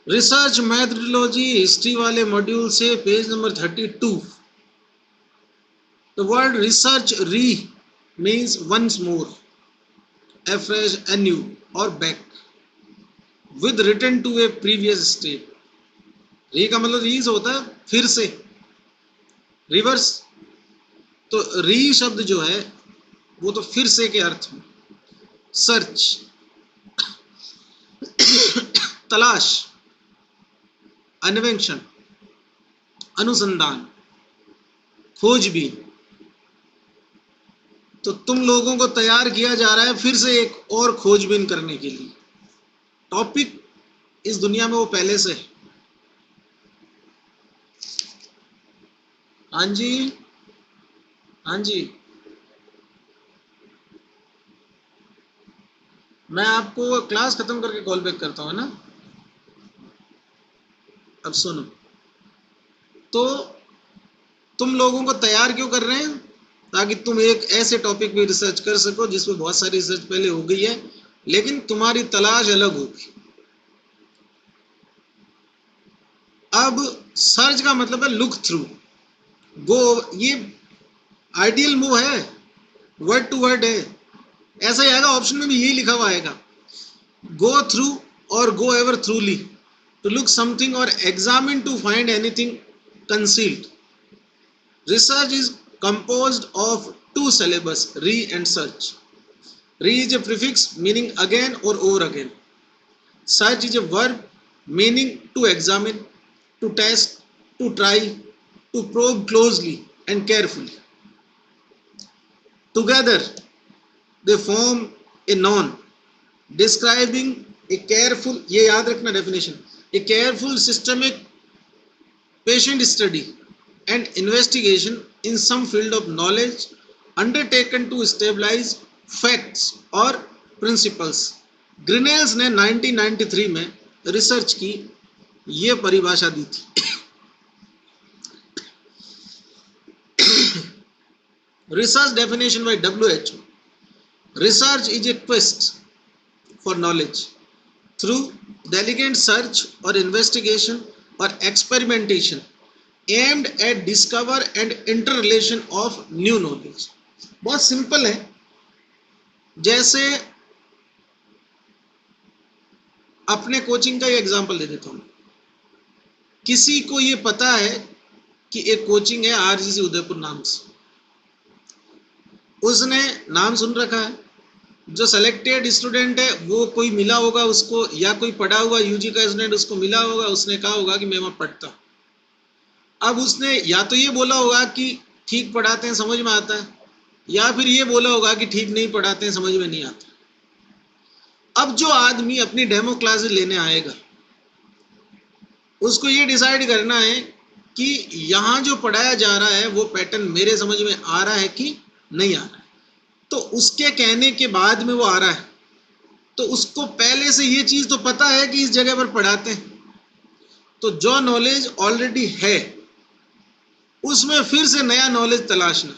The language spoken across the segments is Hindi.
रिसर्च मैथडोलॉजी हिस्ट्री वाले मॉड्यूल से page number 32। The word research re means once more, afresh, anew or back with return to a previous state। री का मतलब री से होता है फिर से, रिवर्स। तो री शब्द जो है वो तो फिर से के अर्थ में। सर्च तलाश, अन्वेषण, अनुसंधान, खोजबीन। तो तुम लोगों को तैयार किया जा रहा है फिर से एक और खोजबीन करने के लिए। टॉपिक इस दुनिया में वो पहले से है। हाँ जी, हाँ जी, मैं आपको क्लास खत्म करके कॉल बैक करता हूँ ना। अब सुनो, तो तुम लोगों को तैयार क्यों कर रहे हैं? ताकि तुम एक ऐसे टॉपिक पे रिसर्च कर सको जिसमें बहुत सारी रिसर्च पहले हो गई है, लेकिन तुम्हारी तलाश अलग होगी। अब सर्च का मतलब है लुक थ्रू, गो, ये आइडियल मूव है, वर्ड टू वर्ड है। ऐसा ही आएगा, ऑप्शन में भी यही लिखा हुआ आएगा, go through or go over thoroughly, to look something or examine to find anything concealed. Research is composed of two syllables, re and search. Re is a prefix meaning again or over again. Search is a verb meaning to examine, to test, to try, to probe closely and carefully. Together, they form a noun describing a careful, ये याद रखना definition, a careful systemic patient study and investigation in some field of knowledge undertaken to stabilize facts or principles। ग्रिनेल्स ने 1993 में रिसर्च की ये परिभाषा दी थी। Research definition bye WHO, research is a quest for knowledge through diligent search or investigation or experimentation aimed at discover and interrelation of new knowledge। बहुत सिंपल है। जैसे अपने कोचिंग का एग्जांपल दे देता हूँ। किसी को ये पता है कि एक कोचिंग है RGC उदयपुर नाम से, उसने नाम सुन रखा है। जो सेलेक्टेड स्टूडेंट है वो कोई मिला होगा उसको, या कोई पढ़ा हुआ यूजी का स्टूडेंट उसको मिला होगा, उसने कहा होगा कि मैं वहाँ पढ़ता हूँ। अब उसने या तो ये बोला होगा कि ठीक पढ़ाते हैं, समझ में आता है, या फिर ये बोला होगा कि ठीक नहीं पढ़ाते हैं, समझ में नहीं आता। अब जो आदमी अपनी डेमो क्लासेस लेने आएगा उसको ये डिसाइड करना है कि यहाँ जो पढ़ाया जा रहा है वो पैटर्न मेरे समझ में आ रहा है कि नहीं आ रहा है। तो उसके कहने के बाद में वो आ रहा है, तो उसको पहले से ये चीज़ तो पता है कि इस जगह पर पढ़ाते हैं। तो जो नॉलेज ऑलरेडी है उसमें फिर से नया नॉलेज तलाशना,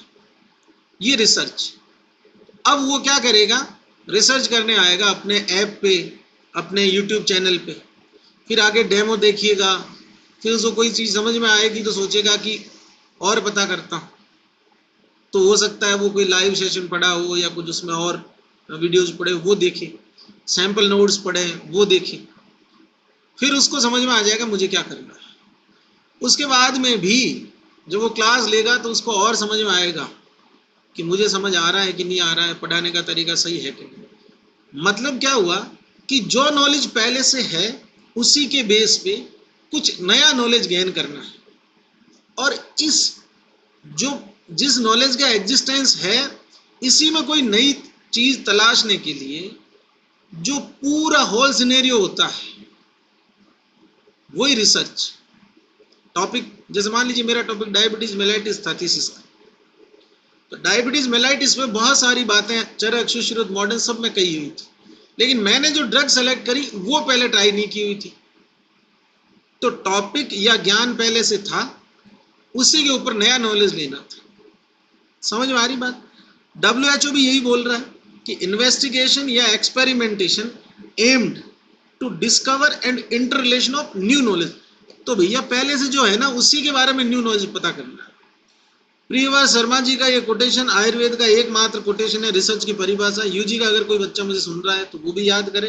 ये रिसर्च। अब वो क्या करेगा, रिसर्च करने आएगा अपने ऐप पे, अपने यूट्यूब चैनल पे, फिर आगे डेमो देखिएगा, फिर उसको कोई चीज़ समझ में आएगी तो सोचेगा कि और पता करता हूँ। तो हो सकता है वो कोई लाइव सेशन पढ़ा हो या कुछ उसमें और वीडियोज पढ़े वो देखे, सैम्पल नोट्स पढ़े वो देखे, फिर उसको समझ में आ जाएगा मुझे क्या करना है। उसके बाद में भी जब वो क्लास लेगा तो उसको और समझ में आएगा कि मुझे समझ आ रहा है कि नहीं आ रहा है, पढ़ाने का तरीका सही है कि नहीं। मतलब क्या हुआ कि जो नॉलेज पहले से है उसी के बेस पे कुछ नया नॉलेज गेन करना है। और इस जिस नॉलेज का एग्जिस्टेंस है इसी में कोई नई चीज़ तलाशने के लिए जो पूरा होल सिनेरियो होता है वही रिसर्च। टॉपिक जैसे मान लीजिए मेरा टॉपिक डायबिटीज मेलाइटिस था थीसिस का, तो डायबिटीज मेलाइटिस में बहुत सारी बातें चरक, सुश्रुत, मॉडर्न सब में कही हुई थी, लेकिन मैंने जो ड्रग सेलेक्ट करी वो पहले ट्राई नहीं की हुई थी। तो टॉपिक या ज्ञान पहले से था, उसी के ऊपर नया नॉलेज लेना था। समझ में आ रही बात? WHO भी यही बोल रहा है कि इन्वेस्टिगेशन या experimentation aimed to discover and interrelation of new knowledge. तो भैया पहले से जो है ना उसी के बारे में न्यू नॉलेज पता करना है। प्रियवास शर्मा जी का ये कोटेशन आयुर्वेद का एकमात्र कोटेशन है, रिसर्च की परिभाषा। यूजी का अगर कोई बच्चा मुझे सुन रहा है तो वो भी याद करे।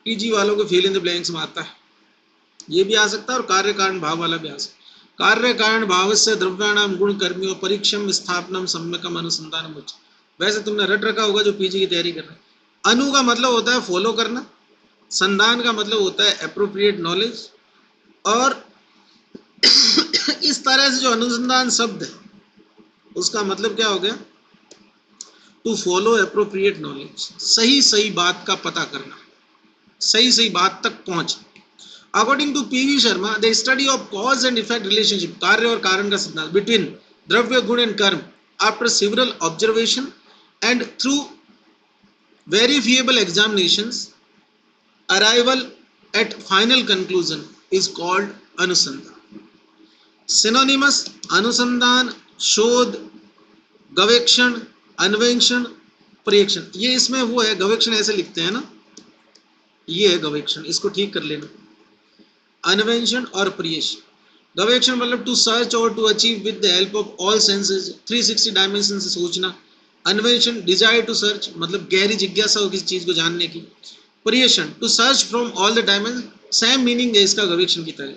पीजी वालों को फिल इन द ब्लैंक्स में आता है, ये भी आ सकता है, और कार्य कारण भाव वाला भी आ सकता है। कार्य कारण भाव से द्रव्याणाम गुण कर्मियों परीक्षम स्थापनम सम्यकम अनुसंधानम उच्च। वैसे तुमने रट रखा होगा जो पीजी की तैयारी कर रहे हैं। अनु का मतलब होता है फॉलो करना, संधान का मतलब होता है एप्रोप्रिएट नॉलेज, और इस तरह से जो अनुसंधान शब्द है उसका मतलब क्या हो गया, टू फॉलो एप्रोप्रिएट नॉलेज, सही सही बात का पता करना, सही सही बात तक पहुंच। According to PV Sharma, the study of cause and effect relationship, कार्य और कारण का सिद्धांत, बिटवीन द्रव्य गुण एंड कर्म after several observation and through verifiable examinations, arrival at final conclusion is called अनुसंधान। सिनोनिमस अनुसंधान, शोध, गवेक्षण, अन्वेषण, परीक्षण। ये इसमें वो है, गवेक्षण ऐसे लिखते हैं ना, ये है गवेक्षण, इसको ठीक कर लेना। अन्वेषण और परीक्षण। गवेक्षण मतलब टू सर्च और to achieve with the help of all senses, 360 dimension से सोचना। अन्वेषण डिजायर टू सर्च, मतलब गहरी जिज्ञासा हो किसी चीज को जानने की। परीक्षण to search from all the dimension, same meaning है इसका गवेक्षण की तरह।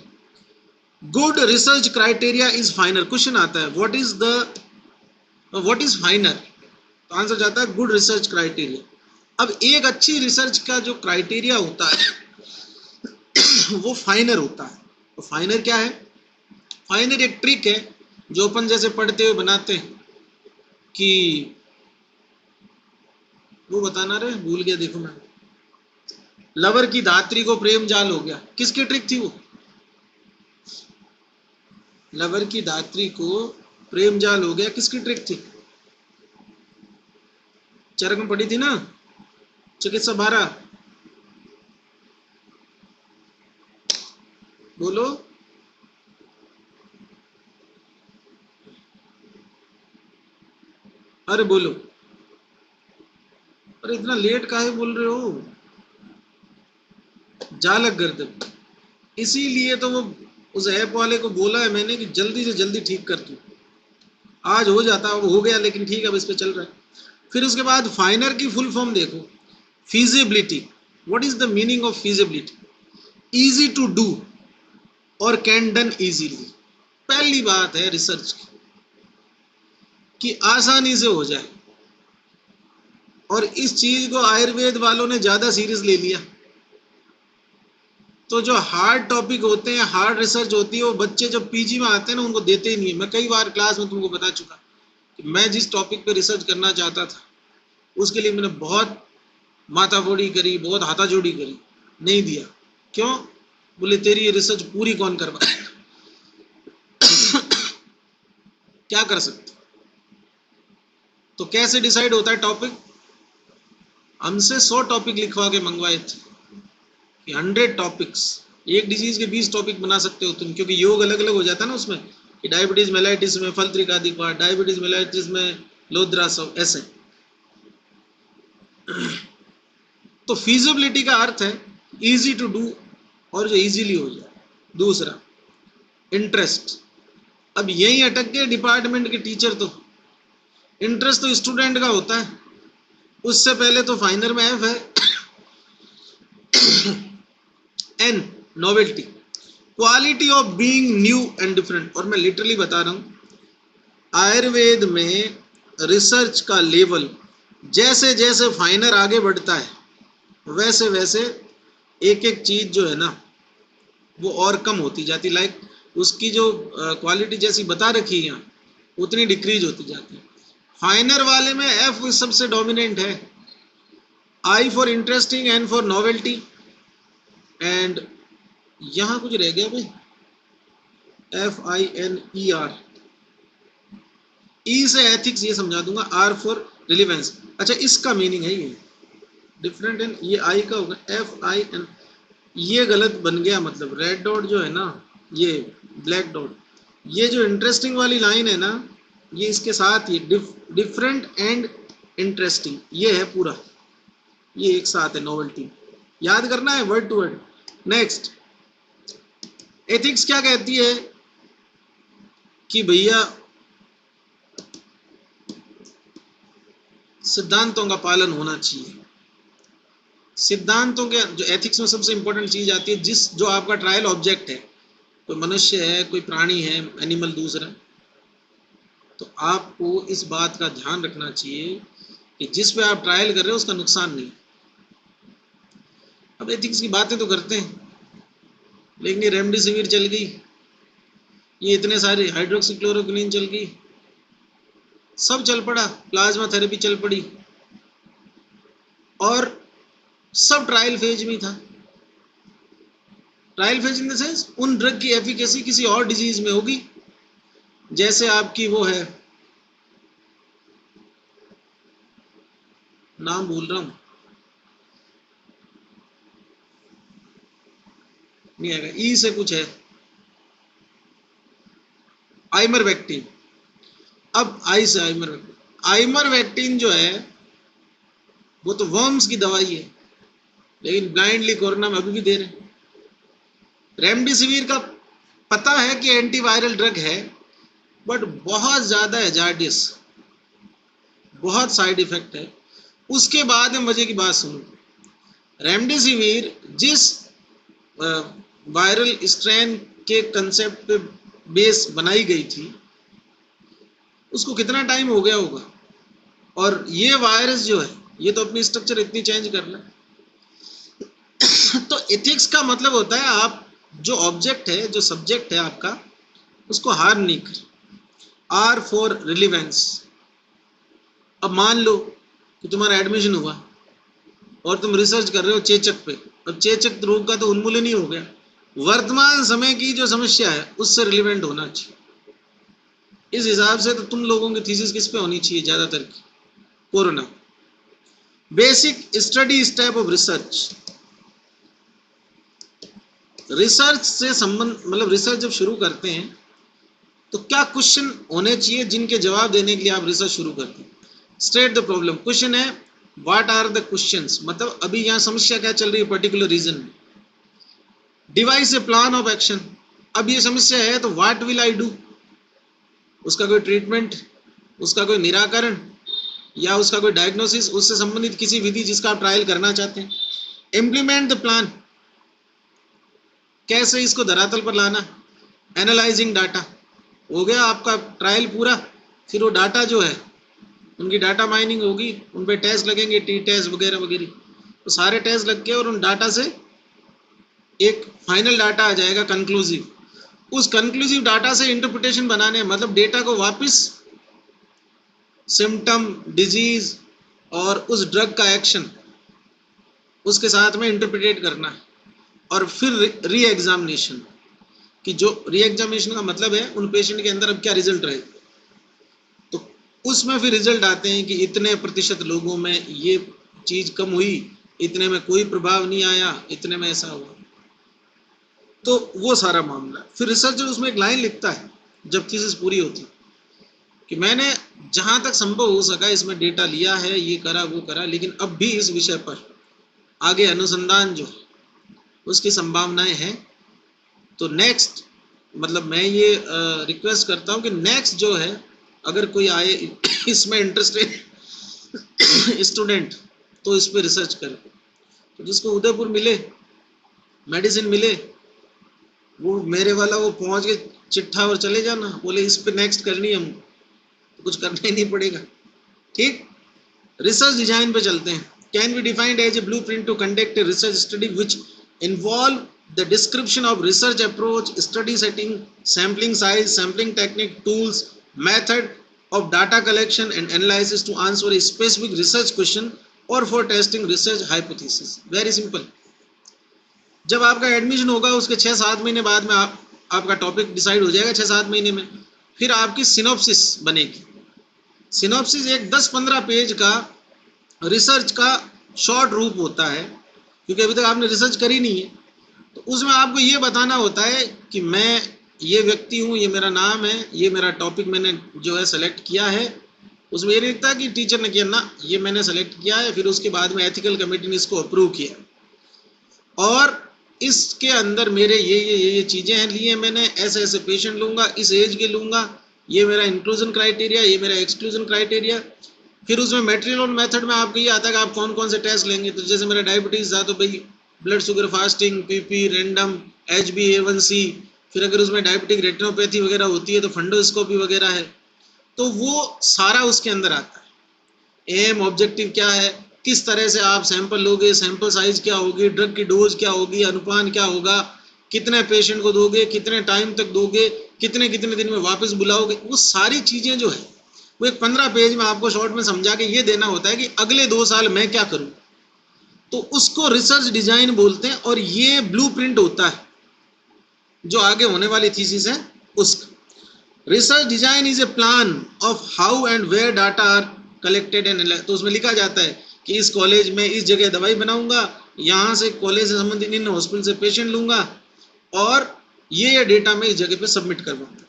Good research criteria is FINER. Question आता है व्हाट इज फाइनर, तो आंसर जाता है गुड रिसर्च क्राइटेरिया। अब एक अच्छी रिसर्च का जो क्राइटेरिया होता है वो फाइनर होता है। तो फाइनर क्या है, फाइनर एक ट्रिक है जो अपन जैसे पढ़ते हुए बनाते हैं कि वो बताना रे, भूल गया, देखो मैं, लवर की धात्री को प्रेम जाल हो गया, किसकी ट्रिक थी वो, लवर की धात्री को प्रेम जाल हो गया, किसकी ट्रिक थी, चरक में पढ़ी थी ना, चिकित्सा 12, बोलो। अरे बोलो, अरे इतना लेट काहे बोल रहे हो, जालक गर्दन। इसीलिए तो वो उस ऐप वाले को बोला है मैंने कि जल्दी से जल्दी ठीक कर दूं। आज हो जाता, वो हो गया, लेकिन ठीक है अब इस पे चल रहा है। फिर उसके बाद फाइनर की फुल फॉर्म देखो, feasibility. What is the meaning of feasibility, easy to do और कैन डन इजीली। पहली बात है रिसर्च की कि आसानी से हो जाए, और इस चीज को आयुर्वेद वालों ने ज्यादा सीरियस ले लिया। तो जो हार्ड टॉपिक होते हैं, हार्ड रिसर्च होती है, वो बच्चे जब पीजी में आते हैं ना उनको देते ही नहीं है। मैं कई बार क्लास में तुमको बता चुका कि मैं जिस टॉपिक पे रिसर्च करना चाहता था उसके लिए मैंने बहुत माथाफोड़ी करी, बहुत हाथाजोड़ी करी, नहीं दिया। क्यों? बोले तेरी ये रिसर्च पूरी कौन करवाए क्या कर सकते। तो कैसे डिसाइड होता है टॉपिक, हमसे 100 टॉपिक लिखवा के मंगवाए थे कि 100 टॉपिक्स, एक डिजीज के 20 टॉपिक बना सकते हो तुम, क्योंकि योग अलग अलग हो जाता है ना उसमें, कि डायबिटीज मेलाइटिस में फलत्रिकादिक्वार, डायबिटीज मेलाइटिस में लोद्रासव, ऐसे। तो फीजिबिलिटी का अर्थ है इजी टू डू और जो इजीली हो जाए। दूसरा इंटरेस्ट। अब यही अटक गए डिपार्टमेंट के टीचर, तो इंटरेस्ट तो स्टूडेंट का होता है, उससे पहले तो फाइनर में एफ है। N novelty, quality of being new and different. और मैं लिटरली बता रहा हूं आयुर्वेद में रिसर्च का लेवल जैसे जैसे फाइनर आगे बढ़ता है वैसे वैसे एक एक चीज जो है ना वो और कम होती जाती, लाइक उसकी जो क्वालिटी जैसी बता रखी है यहाँ उतनी डिक्रीज होती जाती है। फाइनर वाले में एफ सबसे डोमिनेंट है, I for interesting, N for novelty, and यहां कुछ रह गया भाई, FINER, ई से एथिक्स ये समझा दूंगा, आर फॉर रिलेवेंस। अच्छा इसका मीनिंग है ये डिफरेंट एंड, ये आई का होगा FIN, ये गलत बन गया, मतलब रेड डॉट जो है ना ये ब्लैक डॉट, ये जो इंटरेस्टिंग वाली लाइन है ना ये इसके साथ ही डिफरेंट एंड इंटरेस्टिंग, ये है पूरा, ये एक साथ है नोवेल्टी। याद करना है word to word. Next, ethics क्या कहती है कि भैया सिद्धांतों का पालन होना चाहिए। सिद्धांतों के जो एथिक्स में सबसे इंपॉर्टेंट चीज आती है, जो आपका ट्रायल ऑब्जेक्ट है, कोई मनुष्य है, कोई प्राणी है, एनिमल दूसरा, तो आपको इस बात का ध्यान रखना चाहिए कि जिस पे आप ट्रायल कर रहे हो उसका नुकसान नहीं। अब एथिक्स की बातें तो करते हैं, लेकिन ये रेमडेसिविर चल गई, ये इतने सारे हाइड्रोक्सीक्लोरोक्विन चल गई, सब चल पड़ा, प्लाज्मा थेरेपी चल पड़ी, और सब ट्रायल फेज में था। Trial phase in the sense उन ड्रग की एफिकेसी किसी और डिजीज में होगी, जैसे आपकी वो है, नाम भूल रहा हूं, नहीं आएगा, ई से कुछ है, आइमरवेक्टिन। अब आई से आइमरवेक्टिन जो है वो तो वर्म्स की दवाई है, लेकिन ब्लाइंडली कोरोना में अभी भी दे रहे हैं। रेमडेसिविर का पता है कि एंटीवायरल ड्रग है, बट बहुत ज़्यादा हैजार्डियस, बहुत साइड इफेक्ट है। उसके बाद में मजे की बात सुनो, रेमडेसिविर जिस वायरल स्ट्रेन के कंसेप्ट पे बेस बनाई गई थी, उसको कितना टाइम हो गया होगा, और ये वायरस जो है ये तो अपनी स्ट्रक्चर इतनी चेंज कर रहा है। तो एथिक्स का मतलब होता है आप जो ऑब्जेक्ट है, जो सब्जेक्ट है आपका, उसको हार्म नहीं कर। R for relevance. अब मान लो कि तुम्हारा एडमिशन हुआ और तुम रिसर्च कर रहे हो चेचक पे, अब चेचक रोग का तो उन्मूलन ही हो गया, वर्तमान समय की जो समस्या है उससे रिलेवेंट होना चाहिए। इस हिसाब से तो तुम लोगों की थीसिस किस पे होनी चाहिए ज्यादातर की? Corona. Basic study step of research. Research से संबंध, मतलब रिसर्च जब शुरू करते हैं तो क्या क्वेश्चन होने चाहिए जिनके जवाब देने के लिए आप रिसर्च शुरू करते हैं? State the problem. क्वेश्चन है व्हाट आर द क्वेश्चंस, मतलब अभी यहाँ समस्या क्या चल रही है पर्टिकुलर रीजन में। Device A plan of action. अब ये समस्या है तो व्हाट विल आई डू, उसका कोई ट्रीटमेंट, उसका कोई निराकरण, या उसका कोई डायग्नोसिस, उससे संबंधित किसी विधि जिसका आप ट्रायल करना चाहते हैं। इम्प्लीमेंट द प्लान, कैसे इसको धरातल पर लाना। एनालाइजिंग डाटा, हो गया आपका ट्रायल पूरा, फिर वो डाटा जो है उनकी डाटा माइनिंग होगी, उन पे टेस्ट लगेंगे, टी टेस्ट वगैरह वगैरह, तो सारे टेस्ट लग के और उन डाटा से एक फाइनल डाटा आ जाएगा कंक्लूसिव। उस कंक्लूसिव डाटा से इंटरप्रिटेशन बनाने, मतलब डेटा को वापस सिम्टम, डिजीज और उस ड्रग का एक्शन उसके साथ में इंटरप्रिटेट करना है, और फिर री एग्जामिनेशन, कि जो री एग्जामिनेशन का मतलब है उन पेशेंट के अंदर अब क्या रिजल्ट रहे, तो उसमें फिर रिजल्ट आते हैं कि इतने प्रतिशत लोगों में ये चीज कम हुई, इतने में कोई प्रभाव नहीं आया, इतने में ऐसा हुआ, तो वो सारा मामला। फिर रिसर्चर उसमें एक लाइन लिखता है जब थीसिस पूरी होती कि मैंने जहां तक संभव हो सका इसमें डेटा लिया है, ये करा वो करा, लेकिन अब भी इस विषय पर आगे अनुसंधान जो उसकी संभावनाएं हैं। तो नेक्स्ट, मतलब मैं ये रिक्वेस्ट करता हूँ कि नेक्स्ट जो है अगर कोई आए इसमें इंटरेस्टेड स्टूडेंट तो इस पर रिसर्च करे। तो जिसको उदयपुर मिले, मेडिसिन मिले, वो मेरे वाला वो पहुंच के चिट्ठा और चले जाना, बोले इस पे नेक्स्ट करनी है हमको, तो कुछ करना ही नहीं पड़ेगा। ठीक, रिसर्च डिजाइन पे चलते हैं। Can be defined as a blueprint to conduct a research study which involve the description of research approach, study setting, sampling size, sampling technique, tools, method of data collection and analysis to answer a specific research question or for testing research hypothesis. Very simple. जब आपका एडमिशन होगा उसके 6-7 महीने बाद में आपका टॉपिक डिसाइड हो जाएगा, 6-7 महीने में फिर आपकी सिनॉप्सिस बनेगी। सिनॉप्सिस एक 10-15 पेज का रिसर्च का शॉर्ट रूप होता है, क्योंकि अभी तक आपने रिसर्च करी नहीं है, तो उसमें आपको ये बताना होता है कि मैं ये व्यक्ति हूँ, ये मेरा नाम है, ये मेरा टॉपिक मैंने जो है सेलेक्ट किया है। उसमें ये नहीं लिखता कि टीचर ने किया ना, ये मैंने सेलेक्ट किया है, फिर उसके बाद में एथिकल कमेटी ने इसको अप्रूव किया। और इसके अंदर मेरे ये चीज़ें हैं लिए मैंने, ऐसे ऐसे पेशेंट लूँगा, इस एज के लूँगा, ये मेरा इंक्लूजन क्राइटेरिया, ये मेरा एक्सक्लूजन क्राइटेरिया। फिर उसमें मेटेरियल और मेथड में आपको ये आता है कि आप कौन कौन से टेस्ट लेंगे। तो जैसे मेरा डायबिटीज़ था तो भाई blood sugar fasting, PP, random, HbA1c, फिर अगर उसमें डायबिटिक रेटिनोपैथी वगैरह होती है तो फंडोस्कोपी वगैरह है, तो वो सारा उसके अंदर आता है। एम ऑब्जेक्टिव क्या है, किस तरह से आप सैंपल लोगे, सैंपल साइज क्या होगी, ड्रग की डोज क्या होगी, अनुपान क्या होगा, कितने पेशेंट को दोगे, कितने टाइम तक दोगे, कितने कितने दिन में वापस बुलाओगे, वो सारी चीज़ें जो है वो एक 15 पेज में आपको शॉर्ट में समझा के ये देना होता है कि अगले 2 साल मैं क्या करूं। तो उसको रिसर्च डिजाइन बोलते हैं, और ये ब्लूप्रिंट होता है जो आगे होने वाली थीसिस है उसका। Research design is a plan of how and where data are collected and, तो उसमें लिखा जाता है कि इस कॉलेज में इस जगह दवाई बनाऊंगा, यहाँ से कॉलेज से संबंधित इन हॉस्पिटल से पेशेंट लूंगा, और ये डेटा मैं इस जगह पे सबमिट करवाऊंगा।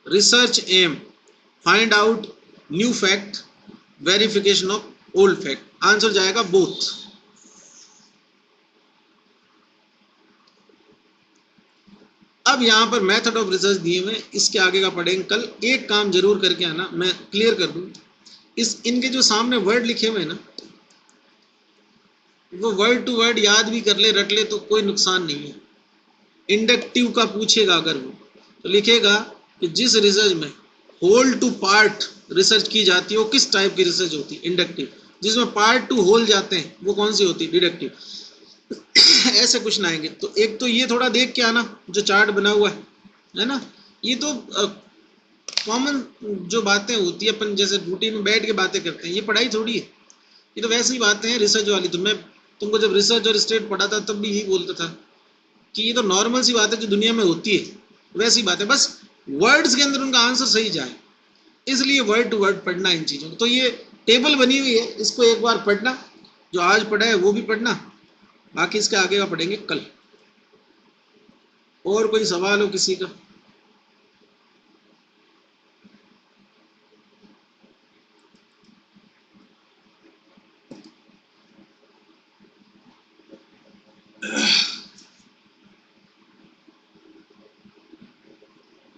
Research aim, find out new fact, verification of old fact. Answer जाएगा बोथ। अब यहाँ पर मेथड ऑफ रिसर्च दिए हुए, इसके आगे का पढ़ेंगे कल। एक काम जरूर करके आना, मैं क्लियर कर दूं, इस इनके जो सामने वर्ड लिखे हुए हैं ना, वो वर्ड टू वर्ड याद भी कर ले, रट ले, तो कोई नुकसान नहीं है। इंडक्टिव का पूछेगा अगर वो, तो लिखेगा कि जिस रिसर्च में होल टू पार्ट रिसर्च की जाती है वो किस टाइप की रिसर्च होती है, इंडक्टिव। जिसमें पार्ट टू होल जाते हैं वो कौन सी होती है, डिडक्टिव। ऐसे क्वेश्चन आएंगे। तो एक तो ये थोड़ा देख के आना जो चार्ट बना हुआ है ना, ये तो कॉमन जो बातें होती है, अपन जैसे रूटीन में बैठ के बातें करते हैं, ये पढ़ाई थोड़ी है, ये तो वैसी बातें हैं रिसर्च वाली। तो मैं तुमको जब रिसर्च और स्टेट पढ़ा था तब भी यही बोलता था कि ये तो नॉर्मल सी बात है जो दुनिया में होती है, वैसी बात है, बस वर्ड्स के अंदर उनका आंसर सही जाए, इसलिए वर्ड टू वर्ड पढ़ना इन चीज़ों को। तो ये टेबल बनी हुई है, इसको एक बार पढ़ना, जो आज पढ़ा है वो भी पढ़ना, बाकी इसके आगे का पढ़ेंगे कल। और कोई सवाल हो किसी का?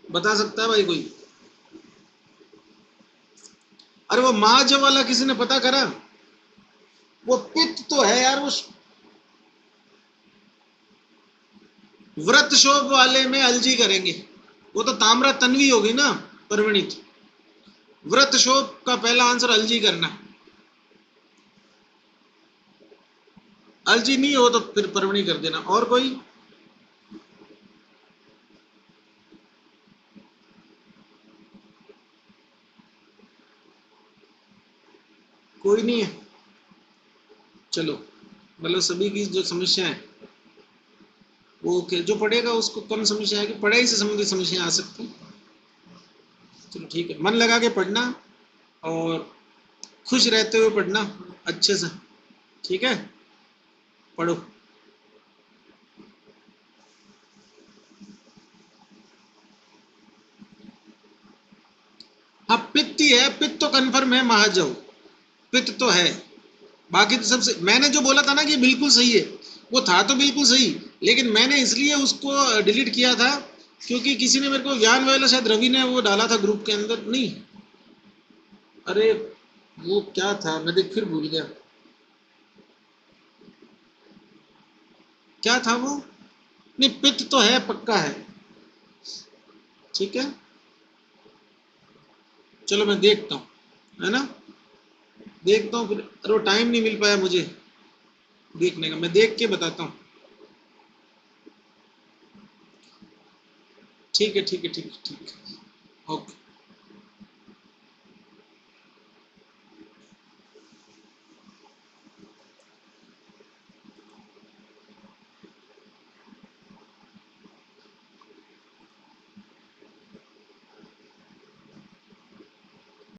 बता सकता है भाई कोई? अरे वो माज वाला किसी ने पता करा? वो पित्त तो है यार, वो व्रत शोभ वाले में अलजी करेंगे, वो तो ताम्रा तन्वी होगी ना, परवणित। व्रत शोभ का पहला आंसर अलजी करना, अलजी नहीं हो तो फिर परवणी कर देना। और कोई? कोई नहीं है, चलो मतलब सभी की जो समस्या है वो जो पढ़ेगा उसको कम समस्या आएगी, पढ़ाई से संबंधित समस्या आ सकती है। चलो ठीक है, मन लगा के पढ़ना और खुश रहते हुए पढ़ना अच्छे से, ठीक है? पढ़ो। हाँ पित्त ही है, पित्त तो कन्फर्म है महाजव, पित्त तो है। बाकी तो सबसे, मैंने जो बोला था ना कि बिल्कुल सही है, वो था तो बिल्कुल सही, लेकिन मैंने इसलिए उसको डिलीट किया था क्योंकि किसी ने मेरे को, ज्ञान वाला शायद रवि ने वो डाला था ग्रुप के अंदर, नहीं अरे वो क्या था, मैं देख फिर भूल गया क्या था वो। नहीं पित्त तो है, पक्का है, ठीक है। चलो मैं देखता हूँ, है ना, देखता हूँ फिर। अरे वो टाइम नहीं मिल पाया मुझे देखने का, मैं देख के बताता हूँ। ठीक है ठीक है ठीक है ठीक है, ओके।